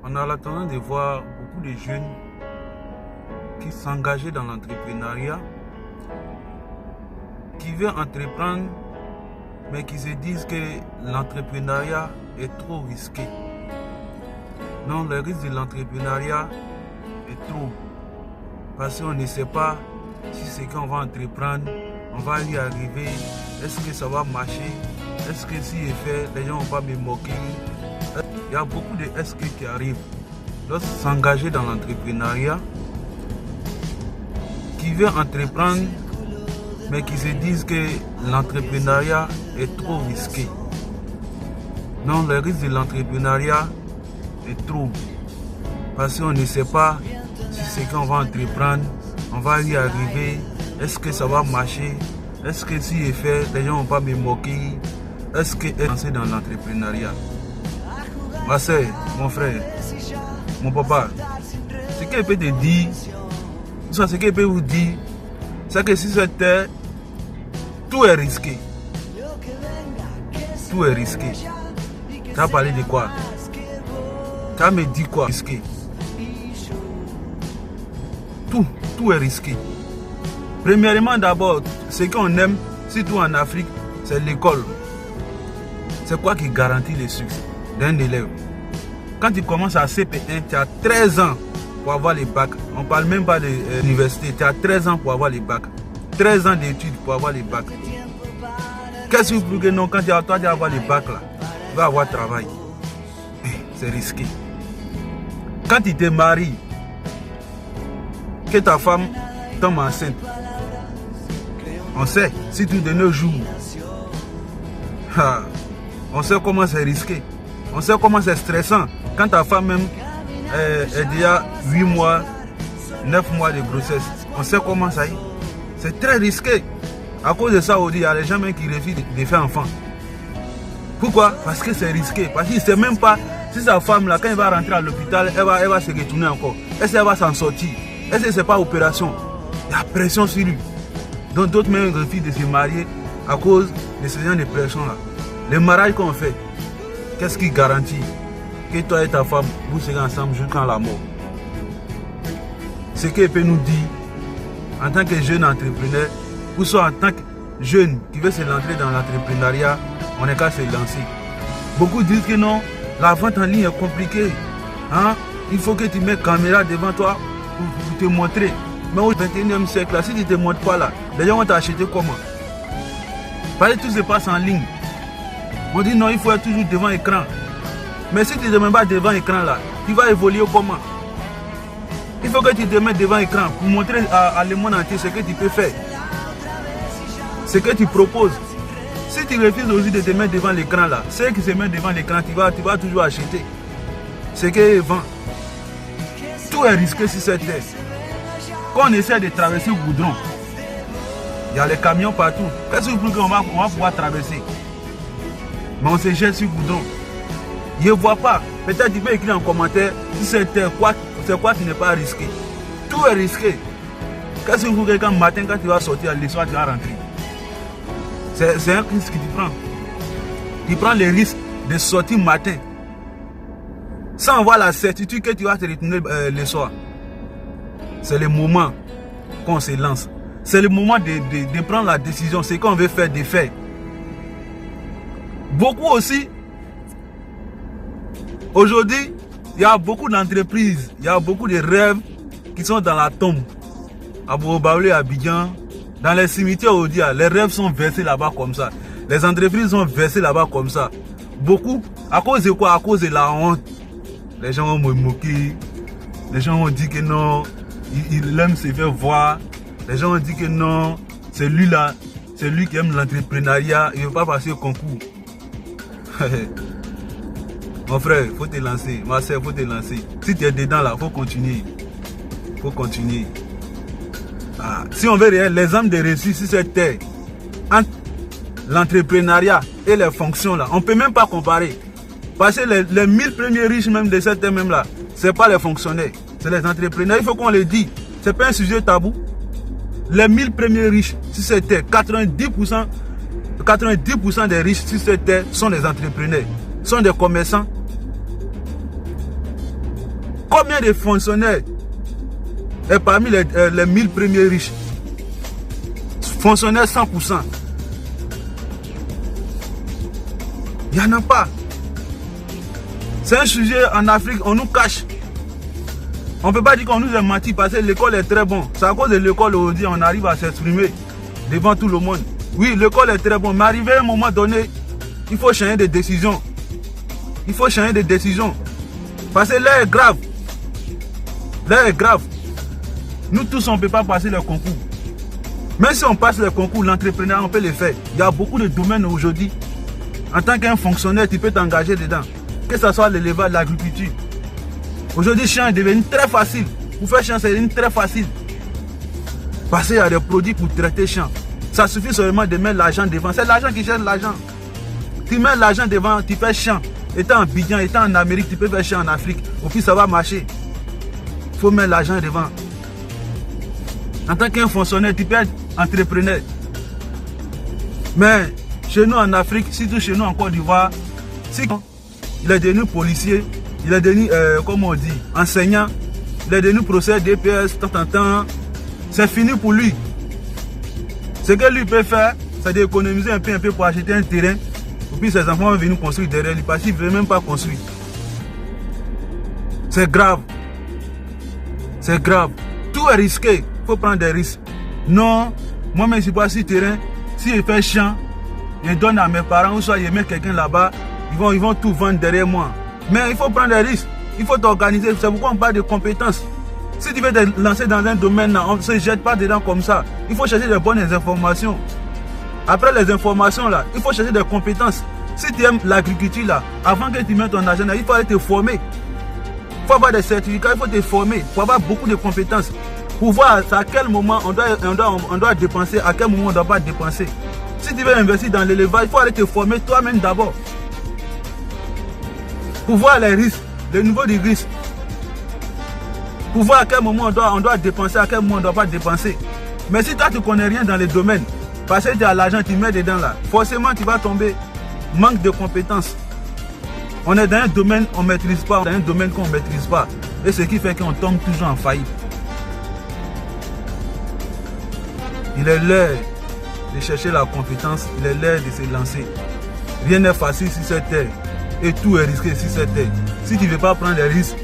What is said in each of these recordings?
On a la tendance de voir beaucoup de jeunes qui s'engageaient dans l'entrepreneuriat, qui veulent entreprendre, mais qui se disent que l'entrepreneuriat est trop risqué. Non, le risque de l'entrepreneuriat est trop. Parce qu'on ne sait pas si ce qu'on va entreprendre, on va y arriver. Est-ce que ça va marcher? Est-ce que si je fais, les gens ne vont pas me moquer? Il y a beaucoup de est-ce que qui arrivent. Lorsqu'ils s'engager dans l'entrepreneuriat, qui veulent entreprendre, mais qui se disent que l'entrepreneuriat est trop risqué. Non, le risque de l'entrepreneuriat est trop. Parce qu'on ne sait pas si ce qu'on va entreprendre, on va y arriver. Est-ce que ça va marcher? Est-ce que si je fais, les gens ne vont pas me moquer? Est-ce que est lancé dans l'entrepreneuriat? Ma soeur, mon frère, mon papa, ce qu'il peut te dire, ce qu'il peut vous dire, c'est que si cette terre, tout est risqué. Tout est risqué. Tu as parlé de quoi? Tu as me dit quoi? Risqué. Tout est risqué. Premièrement, d'abord, ce qu'on aime, surtout en Afrique, c'est l'école. C'est quoi qui garantit le succès d'un élève? Quand tu commences à CP1, tu as 13 ans pour avoir les bacs. On ne parle même pas de l'université. Tu as 13 ans pour avoir les bacs. 13 ans d'études pour avoir les bacs. Qu'est-ce que vous voulez que non, quand tu vas avoir les bacs là, tu vas avoir travail. C'est risqué. Quand tu te maries, que ta femme tombe enceinte, on sait, si tu de nos jours, on sait comment c'est risqué. On sait comment c'est stressant. Quand ta femme même est déjà 8 mois, 9 mois de grossesse, on sait comment ça y est. C'est très risqué. À cause de ça, il y a les gens qui refusent de faire enfant. Pourquoi? Parce que c'est risqué. Parce qu'il ne sait même pas si sa femme, là, quand elle va rentrer à l'hôpital, elle va se retourner encore. Est-ce qu'elle va s'en sortir? Est-ce que ce n'est pas opération? Il y a pression sur lui. Donc d'autres même refusent de se marier à cause de ce genre de pression-là. Le mariage qu'on fait, qu'est-ce qui garantit que toi et ta femme, vous serez ensemble jusqu'à la mort? Ce qu'elle peut nous dire, en tant que jeune entrepreneur, ou soit en tant que jeune qui veut se lancer dans l'entrepreneuriat, on n'est qu'à se lancer. Beaucoup disent que non, la vente en ligne est compliquée. Hein? Il faut que tu mettes caméra devant toi pour te montrer. Mais au 21e siècle, là, si tu ne te montres pas là, les gens vont t'acheter comment? Parce que tout se passe en ligne. On dit non, il faut être toujours devant l'écran. Mais si tu ne te mets pas devant l'écran là, tu vas évoluer comment? Il faut que tu te mettes devant l'écran pour montrer à le monde entier ce que tu peux faire. Ce que tu proposes. Si tu refuses aussi de te mettre devant l'écran là, ceux qui se mettent devant l'écran, tu vas toujours acheter. Ce qu'ils vendent. Tout est risqué sur cette terre. Quand on essaie de traverser le goudron, il y a les camions partout. Qu'est-ce que vous voulez qu'on va pouvoir traverser? Mais on se jette sur le goudron. Je ne vois pas. Peut-être tu peux écrire en commentaire si c'est quoi qui n'est pas risqué. Tout est risqué. Qu'est-ce que vous voulez quand matin, quand tu vas sortir, le soir tu vas rentrer? C'est un risque que tu prends. Tu prends le risque de sortir matin sans avoir la certitude que tu vas te retourner le soir. C'est le moment qu'on se lance. C'est le moment de prendre la décision. C'est qu'on veut faire, de faire. Beaucoup aussi, aujourd'hui, il y a beaucoup d'entreprises, il y a beaucoup de rêves qui sont dans la tombe. À Bobaoulé, à Abidjan, dans les cimetières aujourd'hui, les rêves sont versés là-bas comme ça. Les entreprises sont versées là-bas comme ça. Beaucoup, à cause de quoi? À cause de la honte. Les gens vont me moquer. Les gens vont dire que non, il aime se faire voir. Les gens vont dire que non, c'est lui là, c'est lui qui aime l'entrepreneuriat, il ne veut pas passer au concours. Mon frère, il faut te lancer. Ma soeur, il faut te lancer. Si tu es dedans là, il faut continuer. Il faut continuer. Si on veut l'exemple de réussite sur cette terre, entre l'entrepreneuriat et les fonctions là, on ne peut même pas comparer. Parce que les 1000 premiers riches même de cette terre même là, ce n'est pas les fonctionnaires, c'est les entrepreneurs. Il faut qu'on le dise. Ce n'est pas un sujet tabou. Les 1000 premiers riches sur cette terre, 90% des riches sur cette terre sont des entrepreneurs, sont des commerçants. Combien de fonctionnaires est parmi les 1000 premiers riches? Fonctionnaires 100%. Il n'y en a pas. C'est un sujet en Afrique, on nous cache. On ne peut pas dire qu'on nous a menti parce que l'école est très bonne. C'est à cause de l'école aujourd'hui on arrive à s'exprimer devant tout le monde. Oui, l'école est très bonne, mais arrivé à un moment donné, il faut changer de décision. Il faut changer de décision. Parce que l'heure est grave. L'heure est grave. Nous tous, on ne peut pas passer le concours. Même si on passe le concours, l'entrepreneuriat, on peut le faire. Il y a beaucoup de domaines aujourd'hui. En tant qu'un fonctionnaire, tu peux t'engager dedans. Que ce soit l'élevage, l'agriculture. Aujourd'hui, champ est devenu très facile. Pour faire champ, c'est devenu très facile. Parce qu'il y a des produits pour traiter champ. Ça suffit seulement de mettre l'argent devant. C'est l'argent qui cherche l'argent. Tu mets l'argent devant, tu fais champ. Étant en Abidjan, étant en Amérique, tu peux faire champ en Afrique. Et puis ça va marcher. Il faut mettre l'argent devant. En tant qu'un fonctionnaire, tu peux être entrepreneur. Mais chez nous en Afrique, surtout chez nous en Côte d'Ivoire, si il est devenu policier, il est devenu, comment on dit, enseignant, il est devenu professeur DPS, tant, c'est fini pour lui. Ce que lui peut faire, c'est d'économiser un peu pour acheter un terrain. Et puis ses enfants vont venir construire derrière lui parce qu'il ne veut même pas construire. C'est grave. C'est grave. Tout est risqué. Il faut prendre des risques. Non, moi-même, je ne suis pas sur terrain. Si je fais champ, je donne à mes parents ou soit je mets quelqu'un là-bas, ils vont tout vendre derrière moi. Mais il faut prendre des risques. Il faut t'organiser. C'est pourquoi on parle de compétences. Si tu veux te lancer dans un domaine, on ne se jette pas dedans comme ça. Il faut chercher de bonnes informations. Après les informations, là, il faut chercher des compétences. Si tu aimes l'agriculture, là, avant que tu mettes ton argent, il faut aller te former. Il faut avoir des certificats, il faut te former. Il faut avoir beaucoup de compétences. Pour voir à quel moment on doit dépenser, à quel moment on ne doit pas dépenser. Si tu veux investir dans l'élevage, il faut aller te former toi-même d'abord. Pour voir les risques, le niveau du risque. Pour voir à quel moment on doit dépenser, à quel moment on ne doit pas dépenser. Mais si toi tu ne connais rien dans les domaines, parce que tu as l'argent, tu mets dedans là, forcément tu vas tomber. Manque de compétences. On est dans un domaine qu'on ne maîtrise pas, dans un domaine qu'on ne maîtrise pas. Et ce qui fait qu'on tombe toujours en faillite. Il est l'heure de chercher la compétence, il est l'heure de se lancer. Rien n'est facile sur cette terre. Et tout est risqué sur cette terre. Si tu ne veux pas prendre des risques,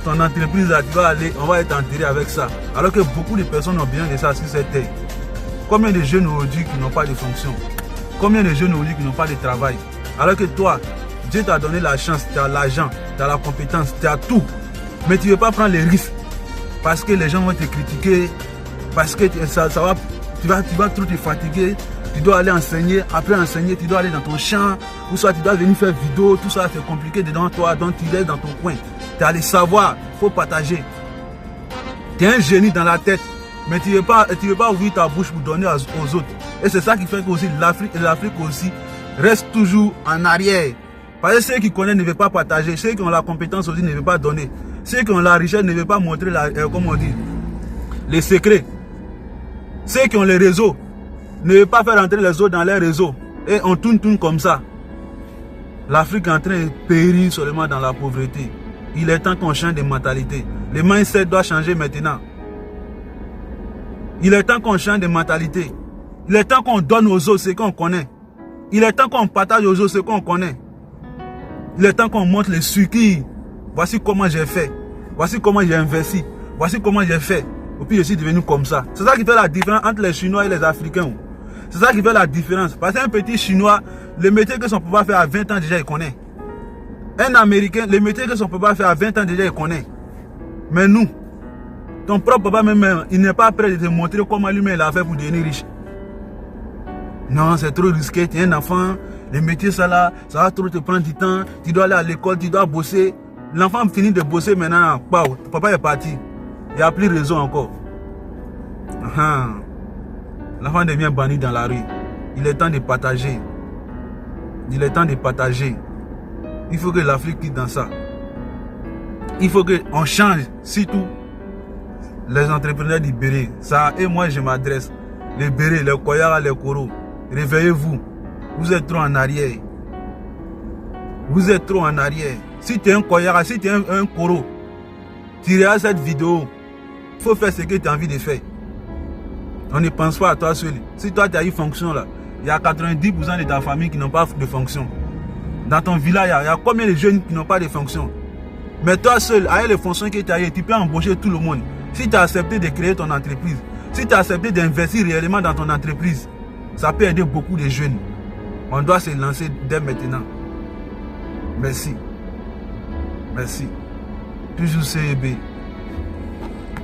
ton entreprise là, tu vas aller, on va être enterré avec ça. Alors que beaucoup de personnes ont besoin de ça sur cette terre. Combien de jeunes aujourd'hui qui n'ont pas de fonction? Combien de jeunes aujourd'hui qui n'ont pas de travail? Alors que toi, Dieu t'a donné la chance, tu as l'argent, tu as la compétence, tu as tout. Mais tu ne veux pas prendre les risques. Parce que les gens vont te critiquer. Parce que tu vas trop te fatiguer. Tu dois aller enseigner. Après enseigner, tu dois aller dans ton champ. Ou soit tu dois venir faire vidéo. Tout ça, c'est compliqué dedans toi. Donc tu restes dans ton coin. Tu as les savoirs. Il faut partager. Tu es un génie dans la tête. Mais tu ne veux pas ouvrir ta bouche pour donner aux autres. Et c'est ça qui fait que l'Afrique aussi reste toujours en arrière. Parce que ceux qui connaissent ne veulent pas partager. Ceux qui ont la compétence aussi ne veulent pas donner. Ceux qui ont la richesse ne veulent pas montrer les secrets. Ceux qui ont les réseaux ne veulent pas faire entrer les autres dans les réseaux. Et on tourne comme ça. L'Afrique est en train de périr seulement dans la pauvreté. Il est temps qu'on change de mentalité. Le mindset doit changer maintenant. Il est temps qu'on change de mentalité. Il est temps qu'on donne aux autres ce qu'on connaît. Il est temps qu'on partage aux autres ce qu'on connaît. Il est temps qu'on montre les suivis. Voici comment j'ai fait. Voici comment j'ai investi. Voici comment j'ai fait. Et puis je suis devenu comme ça. C'est ça qui fait la différence entre les Chinois et les Africains. C'est ça qui fait la différence. Parce qu'un petit Chinois, le métier que son papa fait à 20 ans déjà, il connaît. Un Américain, le métier que son papa fait à 20 ans déjà, il connaît. Mais nous, ton propre papa même, il n'est pas prêt de te montrer comment lui-même il a fait pour devenir riche. Non, c'est trop risqué. Tu es un enfant, le métier ça là, ça va trop te prendre du temps. Tu dois aller à l'école, tu dois bosser. L'enfant finit de bosser maintenant. Wow, ton papa est parti. Il n'y a plus raison encore. L'enfant devient banni dans la rue. Il est temps de partager. Il est temps de partager. Il faut que l'Afrique quitte dans ça. Il faut qu'on change, surtout les entrepreneurs du Béré. Ça, et moi je m'adresse. Les Béré, les Koyara, les Koro. Réveillez-vous. Vous êtes trop en arrière. Vous êtes trop en arrière. Si tu es un Koyara, si tu es un Koro, Tu regardes cette vidéo, il faut faire ce que tu as envie de faire. On ne pense pas à toi seul. Si toi tu as une fonction là, il y a 90% de ta famille qui n'ont pas de fonction. Dans ton village, il y a combien de jeunes qui n'ont pas de fonction? Mais toi seul, avec les fonctions que tu as, tu peux embaucher tout le monde. Si tu as accepté de créer ton entreprise, si tu as accepté d'investir réellement dans ton entreprise, ça peut aider beaucoup de jeunes. On doit se lancer dès maintenant. Merci. Merci. Toujours CEB.